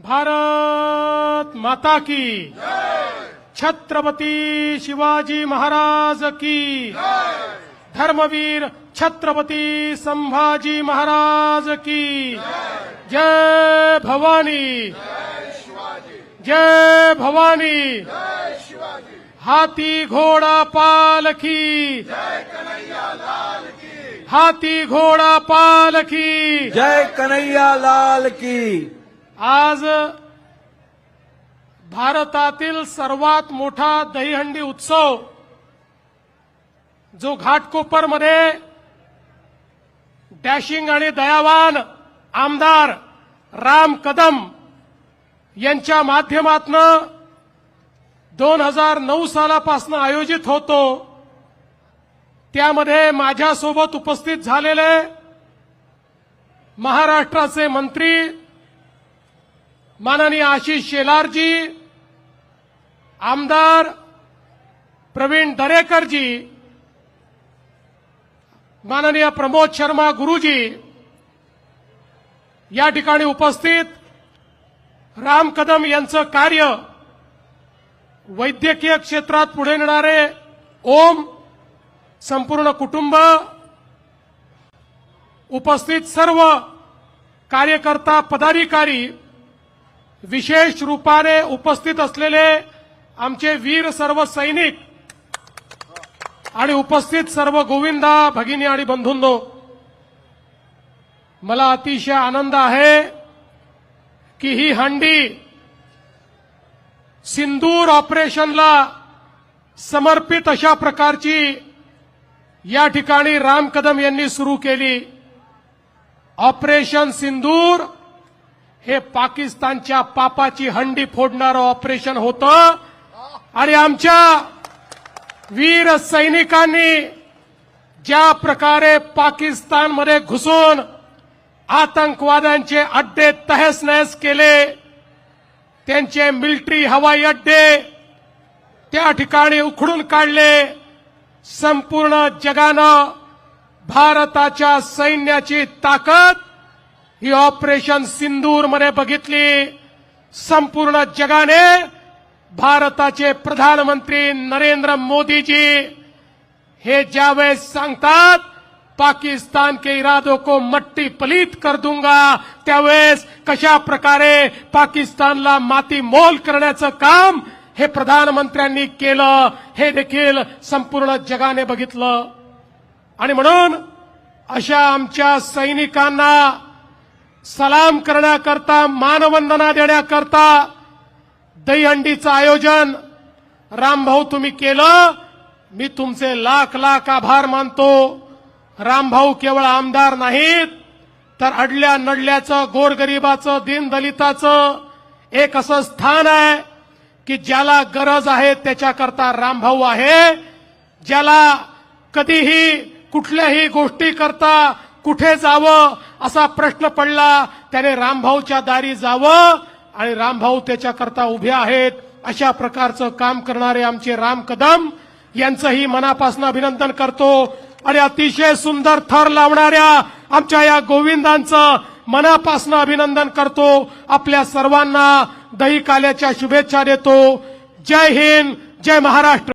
भारत माता की छत्रपती शिवाजी महाराज की धर्मवीर छत्रपती संभाजी महाराज की जय भवानी जय भवानी हाथी घोड़ा पालकी हाथी घोड़ा पालकी जय कन्हैया लाल की। आज भारतातील सर्वात मोठा दहीहंडी उत्सव जो घाटकोपरमध्ये डॅशिंग आणि दयावान आमदार राम कदम यांच्या माध्यमातून 2009 सालापासून आयोजित होतो। त्यामध्ये माझ्यासोबत उपस्थित झालेले महाराष्ट्राचे मंत्री माननीय आशिष शेलारजी, आमदार प्रवीण दरेकरजी, माननीय प्रमोद शर्मा गुरुजी या ठिकाणी उपस्थित राम कदम यांचं कार्य वैद्यकीय क्षेत्रात पुढे नेणारे ओम संपूर्ण कुटुंब, उपस्थित सर्व कार्यकर्ता पदाधिकारी, विशेष रूपाने उपस्थित असलेले आमचे वीर सर्व सैनिक आणि उपस्थित सर्व गोविंदा भगिनी आणि बंधूंनो, मला अतिशय आनंद आहे की ही हंडी सिंदूर ऑपरेशनला समर्पित अशा प्रकारची या ठिकाणी राम कदम यांनी सुरू केली। ऑपरेशन सिंदूर हे पाकिस्तानच्या पापाची हंडी फोडणारं ऑपरेशन होतं आणि आमच्या वीर सैनिकांनी ज्या प्रकारे पाकिस्तानमध्ये घुसून आतंकवाद्यांचे अड्डे तहस नहस केले, त्यांचे मिलिटरी हवाई अड्डे त्या ठिकाणी उखडून काढले, संपूर्ण जगानं भारताच्या सैन्याची ताकद ही ऑपरेशन सिंदूर मध्ये बघितली। संपूर्ण जगाने भारताचे प्रधानमंत्री नरेंद्र मोदीजी हे ज्यावेळेस सांगतात पाकिस्तान के इरादों को मट्टी पलीत कर दूंगा, त्यावेळेस कशा प्रकारे पाकिस्तानला माती मोल करण्याचं काम हे प्रधानमंत्र्यांनी केलं हे देखील संपूर्ण जगाने बघितलं। आणि म्हणून अशा आमच्या सैनिकांना सलाम करण्याकरता, मानवंदना देण्याकरता दहीहंडीचं आयोजन रामभाऊ तुम्ही केलं, मी तुमचे लाख लाख आभार मानतो। रामभाऊ केवळ आमदार नाहीत तर अडल्या नडल्याचं, गोरगरिबाचं, दीनदलिताचं एक असं स्थान आहे की ज्याला गरज आहे त्याच्याकरता रामभाऊ आहे। ज्याला कधीही कुठल्याही गोष्टी करता कुठे जावं असा प्रश्न पडला, त्याने रामभाऊच्या दारी जावं आणि रामभाऊ त्याच्याकरता उभे आहेत। अशा प्रकारचं काम करणारे आमचे राम कदम यांचंही मनापासून अभिनंदन करतो आणि अतिशय सुंदर थर लावणाऱ्या आमच्या या गोविंदांचं मनापासून अभिनंदन करतो। आपल्या सर्वांना दही काल्याच्या शुभेच्छा देतो। जय हिंद, जय महाराष्ट्र।